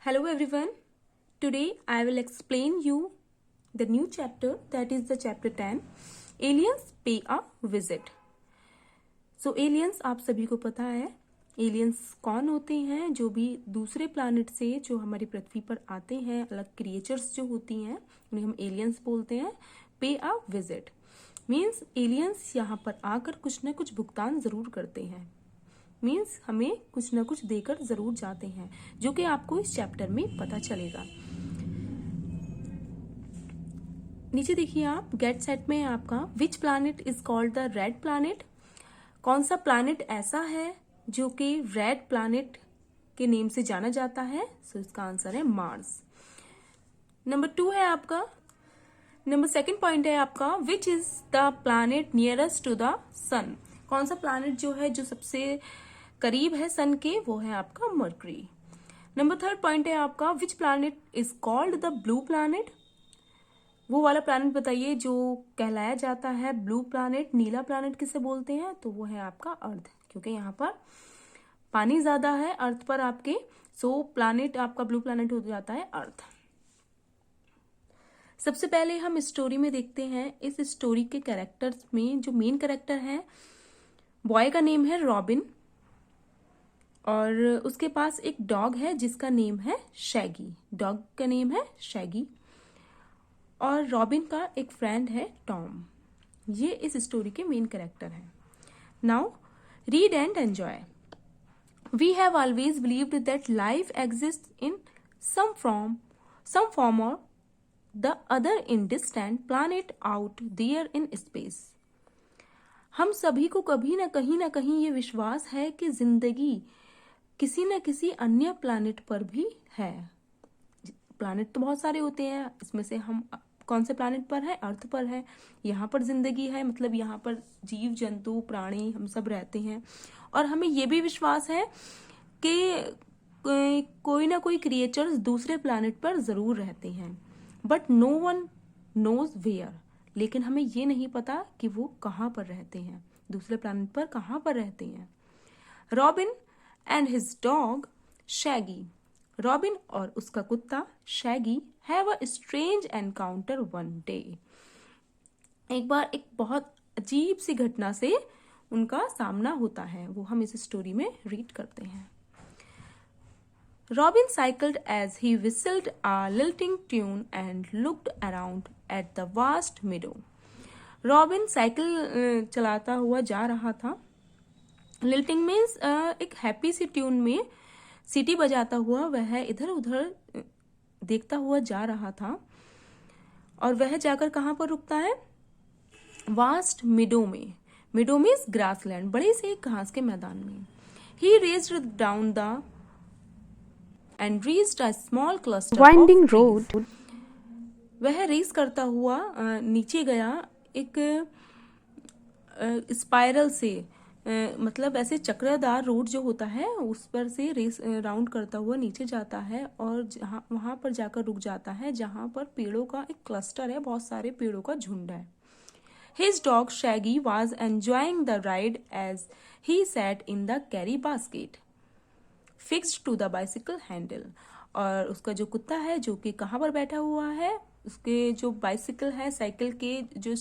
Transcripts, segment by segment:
Hello everyone. Today I will explain you the new chapter, that is the chapter 10, Aliens Pay a Visit. So aliens आप सभी को पता है, aliens कौन होते हैं? जो भी दूसरे प्लैनेट से जो हमारी पृथ्वी पर आते हैं, अलग क्रिएचर्स जो होती हैं उन्हें हम एलियंस बोलते हैं. पे अ विजिट मीन्स एलियंस यहाँ पर आकर कुछ न कुछ भुगतान जरूर करते हैं, मीन्स हमें कुछ न कुछ देकर जरूर जाते हैं, जो कि आपको इस चैप्टर में पता चलेगा. नीचे देखिए आप, गेट सेट में आपका which planet is called the red planet. कौन सा प्लैनेट ऐसा है जो कि रेड प्लैनेट के नेम से जाना जाता है? सो इसका आंसर है मार्स. नंबर 2 है आपका, नंबर सेकंड पॉइंट है आपका, which is the planet nearest to the sun. कौन सा प्लैनेट जो है जो सबसे करीब है सन के, वो है आपका मर्करी. नंबर थर्ड पॉइंट है आपका, which planet is called the blue planet. वो वाला प्लैनेट बताइए जो कहलाया जाता है ब्लू प्लैनेट. नीला प्लैनेट किसे बोलते हैं? तो वो है आपका अर्थ, क्योंकि यहाँ पर पानी ज्यादा है अर्थ पर आपके, सो प्लैनेट आपका ब्लू प्लैनेट हो जाता है अर्थ. सबसे पहले हम स्टोरी में देखते हैं. इस स्टोरी के कैरेक्टर्स में जो मेन कैरेक्टर है, बॉय का नेम है रॉबिन और उसके पास एक डॉग है जिसका नेम है शैगी. डॉग का नेम है शैगी और रॉबिन का एक फ्रेंड है टॉम. ये इस स्टोरी के मेन कैरेक्टर हैं. Now read and enjoy. We have always believed that life exist in some form or the other in distant planet out there in space. हम सभी को कभी ना कहीं ये विश्वास है कि जिंदगी किसी न किसी अन्य प्लैनेट पर भी है. प्लैनेट तो बहुत सारे होते हैं, इसमें से हम कौन से प्लैनेट पर है? अर्थ पर है. यहाँ पर जिंदगी है, मतलब यहाँ पर जीव जंतु प्राणी हम सब रहते हैं और हमें ये भी विश्वास है कि कोई ना कोई क्रिएचर्स दूसरे प्लैनेट पर जरूर रहते हैं, but no one knows where. लेकिन हमें ये नहीं पता कि वो कहाँ पर रहते हैं, दूसरे प्लैनेट पर कहाँ पर रहते हैं. Robin and his dog Shaggy. Robin और उसका कुत्ता Shaggy have a strange encounter one day. एक बार एक बहुत अजीब सी घटना से उनका सामना होता है, वो हम इस स्टोरी में रीड करते हैं. Robin cycled as he whistled a lilting tune and looked around at the vast meadow. Robin cycle चलाता हुआ जा रहा था. लिल्टिंग मीन्स एक हैप्पी सी ट्यून में सीटी बजाता हुआ वह इधर उधर देखता हुआ जा रहा था और वह जाकर कहाँ पर रुकता है? वास्ट मिडो में. मिडो मीन्स ग्रासलैंड, बड़े से एक घास के मैदान में. He raced down the and reached a small cluster winding of trees. road. वह रेस करता हुआ नीचे गया एक स्पाइरल से, मतलब ऐसे चक्रदार रोड जो होता है उस पर से रेस राउंड करता हुआ नीचे जाता है और वहां पर जाकर रुक जाता है जहां पर पेड़ों का एक क्लस्टर है, बहुत सारे पेड़ों का झुंड है. His dog Shaggy was enjoying the ride as he sat in the carry basket fixed to the bicycle handle. और उसका जो कुत्ता है जो कि कहाँ पर बैठा हुआ है, उसके जो बाइसिकल है, साइकिल के जो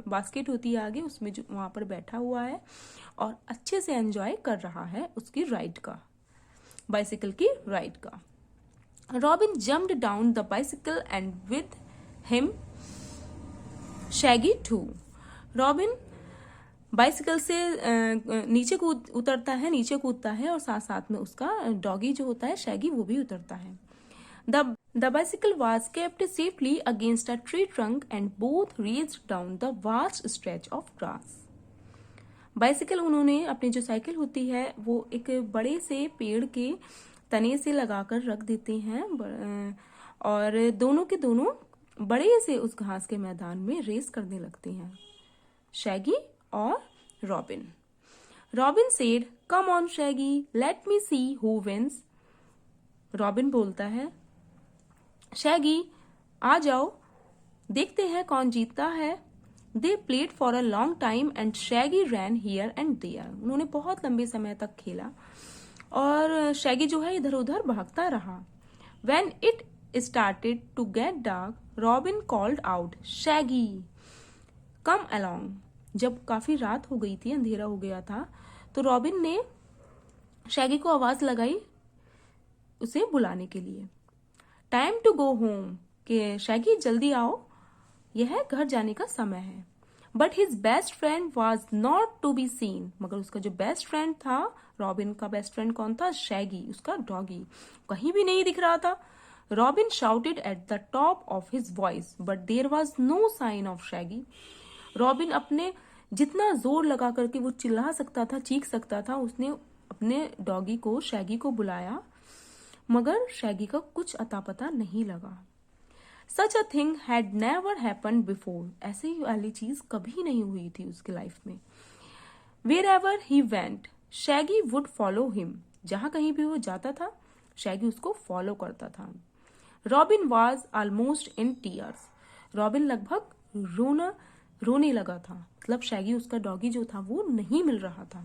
बास्केट होती है आगे, उसमें जो वहां पर बैठा हुआ है और अच्छे से एंजॉय कर रहा है उसकी राइड का, बाइसिकल की राइड का. Robin jumped down the bicycle and with him Shaggy too. Robin bicycle से नीचे उतरता है, नीचे कूदता है और साथ साथ में उसका डॉगी जो होता है शैगी वो भी उतरता है. The bicycle was kept safely against a tree trunk and both raced down the vast stretch of grass. Bicycle उन्होंने, अपनी जो साइकिल होती है वो एक बड़े से पेड़ के तने से लगाकर रख देते हैं और दोनों के दोनों बड़े से उस घास के मैदान में रेस करने लगते हैं, शैगी और Robin. Robin said, come on Shaggy, let me see who wins. Robin बोलता है, शैगी आ जाओ, देखते हैं कौन जीतता है. They played for a long time and Shaggy ran here and there. उन्होंने बहुत लंबे समय तक खेला और शैगी जो है इधर उधर भागता रहा. When it started to get dark, Robin called out, "Shaggy, come along." जब काफी रात हो गई थी, अंधेरा हो गया था, तो रॉबिन ने शैगी को आवाज लगाई उसे बुलाने के लिए। टाइम टू गो होम, कि शैगी जल्दी आओ, यह घर जाने का समय है। But his best friend was not to be seen, मगर उसका जो बेस्ट फ्रेंड था, रॉबिन का बेस्ट फ्रेंड कौन था? शैगी, उसका डॉगी, कहीं भी नहीं दिख रहा था। Robin shouted at the top of his voice but there was no sign of Shaggy. Robin अपने जितना जोर लगा करके वो चिल्ला सकता था, चीख सकता था, उसने अपने डॉगी को, शैगी को बुलाया, मगर शैगी का कुछ अता पता नहीं लगा। Such a thing had never happened before, ऐसी वाली चीज कभी नहीं हुई थी उसकी लाइफ में। Wherever he went, Shaggy would follow him, जहां कहीं भी वो जाता था, शैगी उसको फॉलो करता था। Robin was almost in tears, robin लगभग रोने लगा था, मतलब शैगी उसका डॉगी जो था वो नहीं मिल रहा था।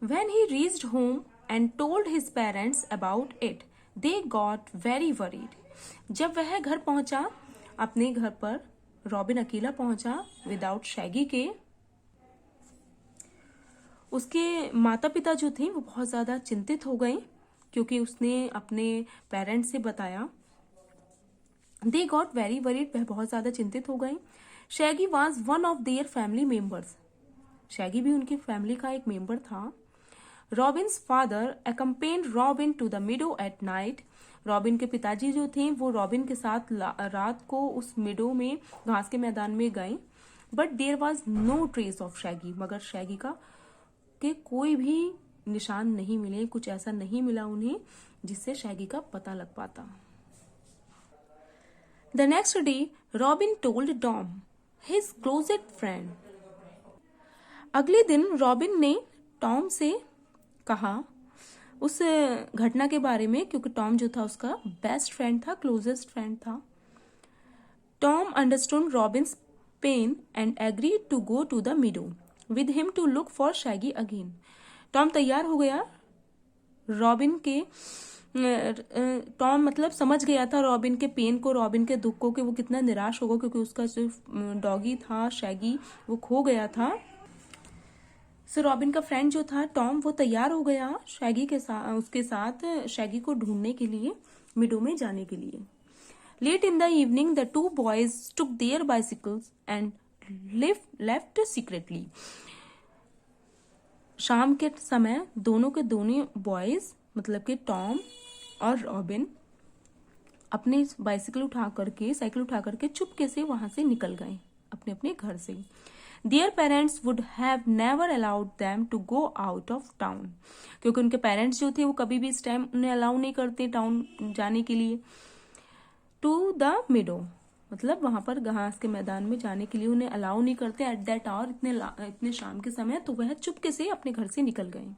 When he reached home and told his parents about it, they got very worried. जब वह घर पहुंचा, अपने घर पर रॉबिन अकेला पहुंचा विदाउट शैगी के, उसके माता पिता जो थे वो बहुत ज्यादा चिंतित हो गए, क्योंकि उसने अपने पेरेंट्स से बताया। दे गॉट वेरी वरीड, वह बहुत ज्यादा चिंतित हो गए। Shaggy was one of their family members, Shaggy भी उनकी फैमिली का एक मेंबर था। Robin's father accompanied Robin to the meadow at night, Robin के पिताजी जो थे वो रॉबिन के साथ रात को उस मिडो में, घास के मैदान में गए। But there was no trace of Shaggy, मगर शैगी का के कोई भी निशान नहीं मिले, कुछ ऐसा नहीं मिला उन्हें जिससे शैगी का पता लग पाता। The next day robin told Tom, his closest friend, अगले दिन रॉबिन ने टॉम से कहा उस घटना के बारे में, क्योंकि टॉम जो था उसका बेस्ट फ्रेंड था, क्लोजेस्ट फ्रेंड था। Tom understood Robin's pain and agreed to go to the meadow with him to look for Shaggy again. Tom तैयार हो गया रॉबिन के, टॉम मतलब समझ गया था रॉबिन के पेन को, रॉबिन के दुख को, कि वो कितना निराश होगा, क्योंकि उसका जो डॉगी था शैगी वो खो गया था। सो रॉबिन का फ्रेंड जो था टॉम, वो तैयार हो गया शैगी के साथ, उसके साथ शैगी को ढूंढने के लिए, मिडो में जाने के लिए। Late in the evening the two boys took their bicycles and left secretly. शाम के समय दोनों के दोनों बॉयज, मतलब कि टॉम और रॉबिन, अपने साइकिल उठा करके चुपके से वहां से निकल गए अपने अपने घर से। Their parents would have never allowed them to go out of town, क्योंकि उनके पेरेंट्स जो थे वो कभी भी इस टाइम उन्हें अलाउ नहीं करते टाउन जाने के लिए। टू द मिडो, मतलब वहां पर घास के मैदान में जाने के लिए उन्हें अलाउ नहीं करते एट दैट आवर, इतने शाम के समय, तो वह चुपके से अपने घर से निकल गए।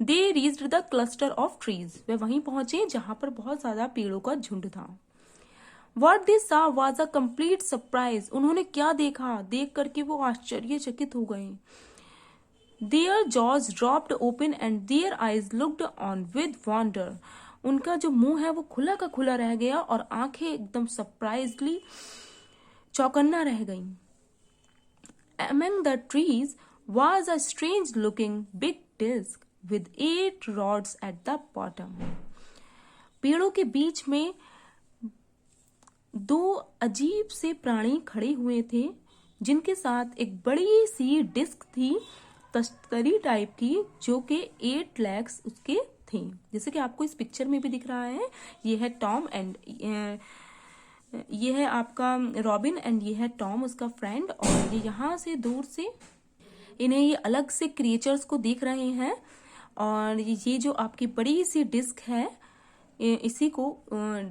They reached the cluster of trees, वह वहीं पहुंचे जहां पर बहुत ज्यादा पेड़ों का झुंड था। What they saw was a complete surprise, उन्होंने क्या देखा, देख करके वो आश्चर्यचकित हो गए। Their jaws dropped open and their eyes looked on with wonder, उनका जो मुंह है वो खुला का खुला रह गया और आंखें एकदम सरप्राइजली चौकन्ना रह गईं। Among the trees was a strange looking big disc with 8 rods at the bottom, पेड़ों के बीच में 2 अजीब से प्राणी खड़े हुए थे, जिनके साथ एक बड़ी सी डिस्क थी, तश्तरी टाइप की, जो कि 8 लेग्स उसके थे, जैसे कि आपको इस पिक्चर में भी दिख रहा है। ये है टॉम एंड ये है आपका रॉबिन एंड ये है टॉम उसका फ्रेंड, और ये यहाँ से दूर से इन्हें ये अलग से क्रिएचर्स को देख रहे हैं। और ये जो आपकी बड़ी सी डिस्क है, इसी को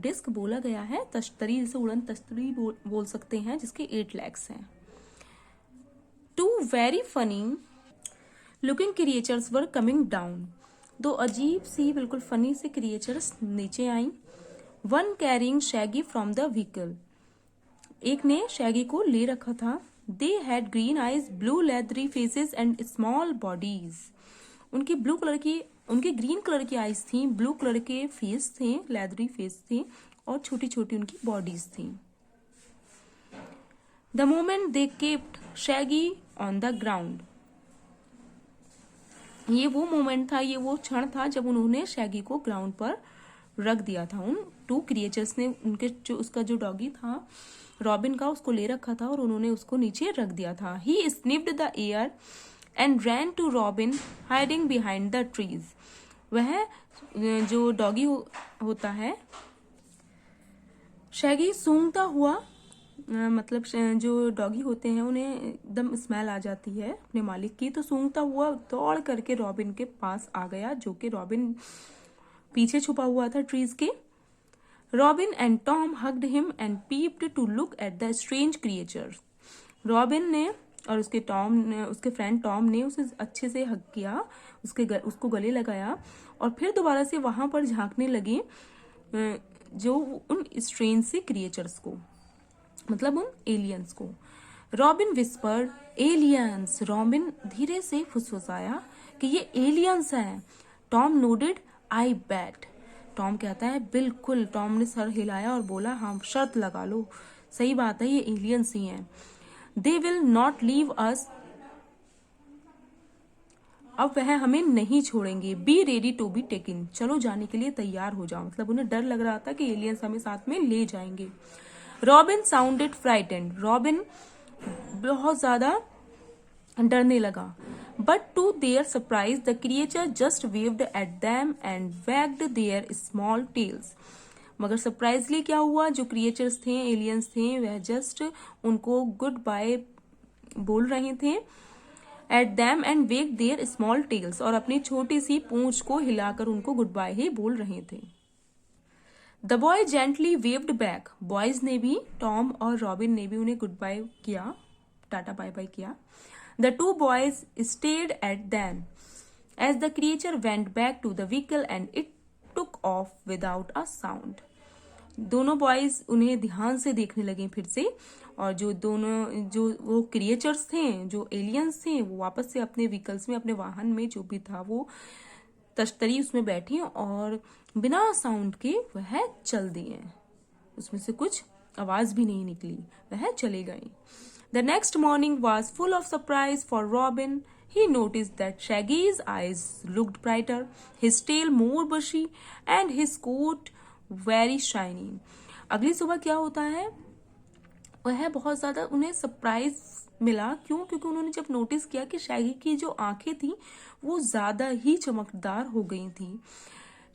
डिस्क बोला गया है, तश्तरी, जिसे उड़न तश्तरी बोल सकते हैं, जिसके 8 लेग्स हैं। 2 very funny looking creatures were coming down, 2 अजीब सी बिल्कुल फनी से क्रिएचर्स नीचे आई। One carrying Shaggy from the vehicle, एक ने शैगी को ले रखा था। They had green eyes, blue leathery faces and small bodies, उनकी ग्रीन कलर की आईज थी, ब्लू कलर के फेस थे, लेदरी फेस थे और छोटी छोटी उनकी बॉडीज थी। The moment they kept Shaggy on the ground, ये वो मोमेंट था, ये वो क्षण था जब उन्होंने शैगी को ग्राउंड पर रख दिया था। उन टू क्रिएचर्स ने उसका जो डॉगी था रॉबिन का, उसको ले रखा था और उन्होंने उसको नीचे रख दिया था। He sniffed the air and ran to Robin hiding behind the trees. वह जो डॉगी होता है शैगी सूंघता हुआ, मतलब जो डॉगी होते हैं उन्हें एकदम स्मेल आ जाती है अपने मालिक की, तो सूंघता हुआ दौड़ करके रॉबिन के पास आ गया, जो कि रॉबिन पीछे छुपा हुआ था ट्रीज के। Robin and Tom hugged him and peeped to look at the strange creatures. Robin ने और उसके फ्रेंड टॉम ने उसे अच्छे से हग किया, उसको गले लगाया और फिर दोबारा से वहां पर झांकने लगे जो उन स्ट्रेंज से क्रिएचर्स को, मतलब उन एलियंस को। रॉबिन विस्पर्ड एलियंस, रॉबिन धीरे से फुसफुसाया कि ये एलियंस हैं। टॉम नोडेड आई बैट, टॉम कहता है बिल्कुल। टॉम ने सर हिलाया और बोला हाँ शर्त लगा लो, सही बात है ये एलियंस ही हैं। They will not leave us, अब वह हमें नहीं छोड़ेंगे। Be ready to be taken, चलो जाने के लिए तैयार हो जाओ, मतलब उन्हें डर लग रहा था कि एलियंस हमें साथ में ले जाएंगे। रॉबिन साउंडेड फ्राइटेंड, रॉबिन बहुत ज्यादा डरने लगा। But to their surprise the creature just waved at them and wagged their small tails. मगर सरप्राइजली क्या हुआ, जो क्रिएचर्स थे, एलियंस थे, वह जस्ट उनको गुड बाय बोल रहे थे at them and wagged their small tails, और अपनी छोटी सी पूंछ को हिलाकर उनको गुड बाय ही बोल रहे थे। The boy gently waived back, boys ने भी, टॉम और रॉबिन ने भी उन्हें गुड बाय किया, टाटा बाय बाय किया। The two boys stared at them as the creature went back to the vehicle and it took off without a sound. दोनों boys उन्हें ध्यान से देखने लगे फिर से, और जो वो क्रिएचर्स थे, जो एलियंस थे, वो वापस से अपने व्हीकल्स में, अपने वाहन में जो भी था वो तश्तरी उसमें बैठी और बिना साउंड के वह चल दिए, उसमें से कुछ आवाज भी नहीं निकली, वह चले गए। The next morning was full of surprise for Robin. He noticed that Shaggy's eyes looked brighter, his tail more bushy, and his coat very shiny. अगली सुबह क्या होता है, वह बहुत ज्यादा उन्हें सरप्राइज मिला। क्यों? क्योंकि उन्होंने जब नोटिस किया कि शैगी की जो आंखें थी वो ज्यादा ही चमकदार हो गई थी।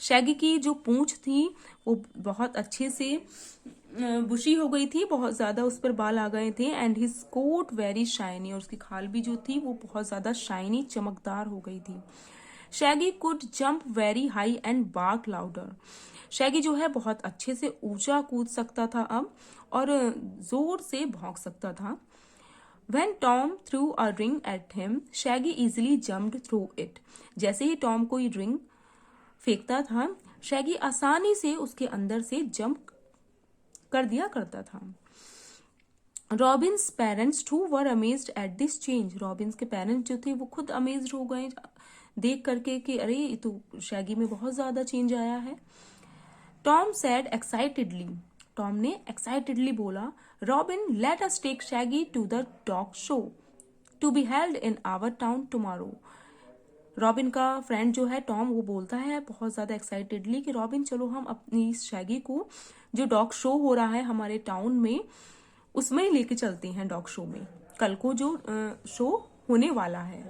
शैगी की जो पूंछ थी वो बहुत अच्छे से बुशी हो गई थी, बहुत ज्यादा उस पर बाल आ गए थे। And his coat very shiny, और उसकी खाल भी जो थी वो बहुत ज्यादा शाइनी, चमकदार हो गई थी। Shaggy could jump very high and bark louder, Shaggy जो है बहुत अच्छे से ऊंचा कूद सकता था अब, और जोर से भौंक सकता था। When Tom threw a ring at him, Shaggy easily jumped through it. जैसे ही टॉम कोई रिंग फेंकता था, शैगी आसानी से उसके अंदर से जंप कर दिया करता था। Robin's parents too were amazed at this change, Robin's के पेरेंट्स जो थे वो खुद अमेज्ड हो गए देख करके कि अरे ये तो शैगी में बहुत ज्यादा चेंज आया है। टॉम सैड एक्साइटेडली, टॉम ने एक्साइटेडली बोला, Robin let us take Shaggy to the dog show to be held in our town tomorrow. Robin का फ्रेंड जो है टॉम, वो बोलता है बहुत ज्यादा एक्साइटेडली कि रॉबिन चलो हम अपनी शैगी को जो डॉग शो हो रहा है हमारे टाउन में उसमें लेके चलते हैं, डॉग शो में, कल को जो शो होने वाला है।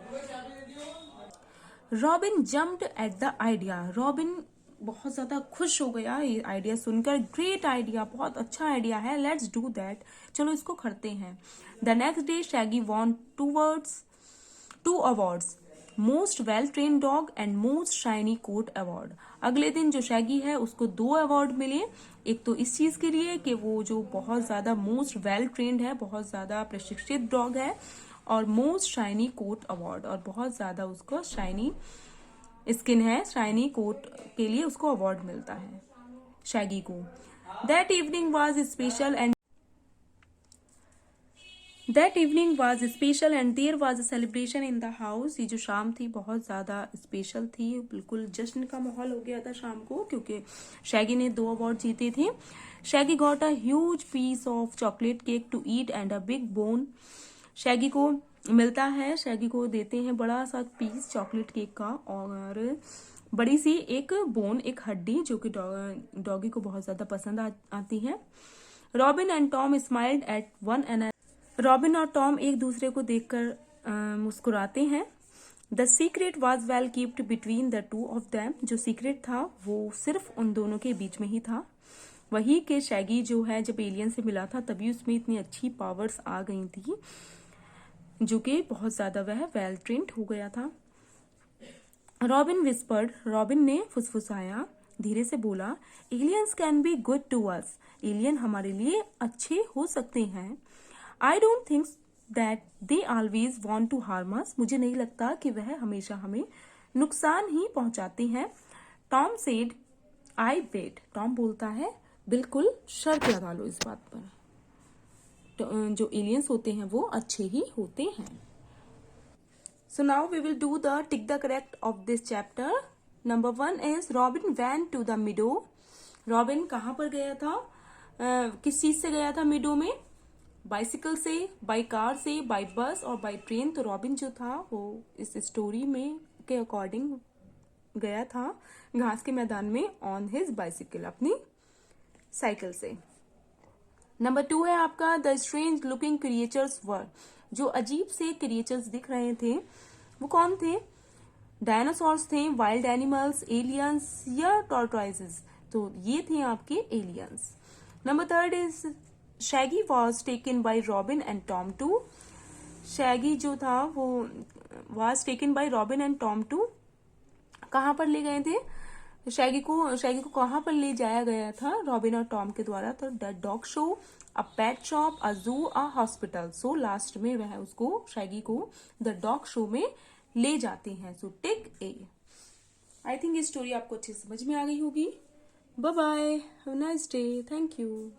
Robin jumped at the idea, robin बहुत ज्यादा खुश हो गया ये आइडिया सुनकर। ग्रेट आइडिया, बहुत अच्छा आइडिया है, लेट्स डू दैट, चलो इसको करते हैं। The next day Shaggy won two awards, most well train dog and most shiny coat award. अगले दिन जो शैगी है उसको 2 अवार्ड मिले, एक तो इस चीज के लिए कि वो जो बहुत ज्यादा मोस्ट वेल ट्रेन्ड है, बहुत ज्यादा प्रशिक्षित डॉग है, और मोस्ट शाइनी कोट अवार्ड, और बहुत ज्यादा उसको शाइनी स्किन है, शाइनी कोट के लिए उसको अवार्ड मिलता है शैगी को। That evening was special and that evening was special and there was a celebration in the house. ये जो शाम थी बहुत ज़्यादा स्पेशल थी, बिल्कुल जश्न का माहौल हो गया था शाम को, क्योंकि शैगी ने 2 अवार्ड जीते थे। Shaggy got a huge piece of chocolate cake to eat and a big bone. Shaggy को मिलता है, शैगी को देते हैं बड़ा सा पीस चॉकलेट केक का और बड़ी सी एक बोन, एक हड्डी, जो कि डॉगी को बहुत ज्यादा पसंद आती है। Robin and Tom smiled at one and robin और टॉम एक दूसरे को देखकर मुस्कुराते हैं। The secret was well keeped between the two of them. जो सीक्रेट था वो सिर्फ उन दोनों के बीच में ही था। वही के शैगी जो है जब एलियन से मिला था तभी उसमें इतनी अच्छी पावर्स आ गई थी, जो कि बहुत ज्यादा वह वेल ट्रेंड हो गया था। रॉबिन विस्पर्ड, रॉबिन ने फुसफुसाया, धीरे से बोला, aliens can be good to us. Alien हमारे लिए अच्छे हो सकते हैं। I don't think that they always want to harm us. मुझे नहीं लगता कि वह हमेशा हमें नुकसान ही पहुंचाते हैं। टॉम सेड, आई बेट। टॉम बोलता है, बिल्कुल शर्त लगा लो इस बात पर, जो एलियंस होते हैं वो अच्छे ही होते हैं। So now we will do the tick the correct of this chapter. Number 1 is Robin went to the meadow. Robin कहाँ पर गया था, किस चीज से गया था meadow में? बाइसिकल से, बाई कार से, बाई बस और बाई ट्रेन। तो रॉबिन जो था वो इस स्टोरी में के अकॉर्डिंग गया था घास के मैदान में ऑन हिज बाइसिकल, अपनी साइकिल से। नंबर 2 है आपका द स्ट्रेंज लुकिंग क्रिएचर्स वर। जो अजीब से क्रिएचर्स दिख रहे थे वो कौन थे? डायनासोर्स थे, वाइल्ड एनिमल्स, एलियंस या टॉर्टोइजेस। तो ये थे आपके aliens. Number 3 is Shaggy was taken by Robin and Tom too. Shaggy जो था वो was taken by Robin and Tom too, कहाँ पर ले गए थे? शैगी को कहाँ पर ले जाया गया था रॉबिन और टॉम के द्वारा? तो the dog show, a pet shop, a zoo, a hospital. So last में वह उसको, शैगी को, द डॉग शो में ले जाते हैं। सो टिक ए। आई थिंक ये स्टोरी आपको अच्छे से समझ में आ गई होगी। Bye bye, have a nice day, thank you.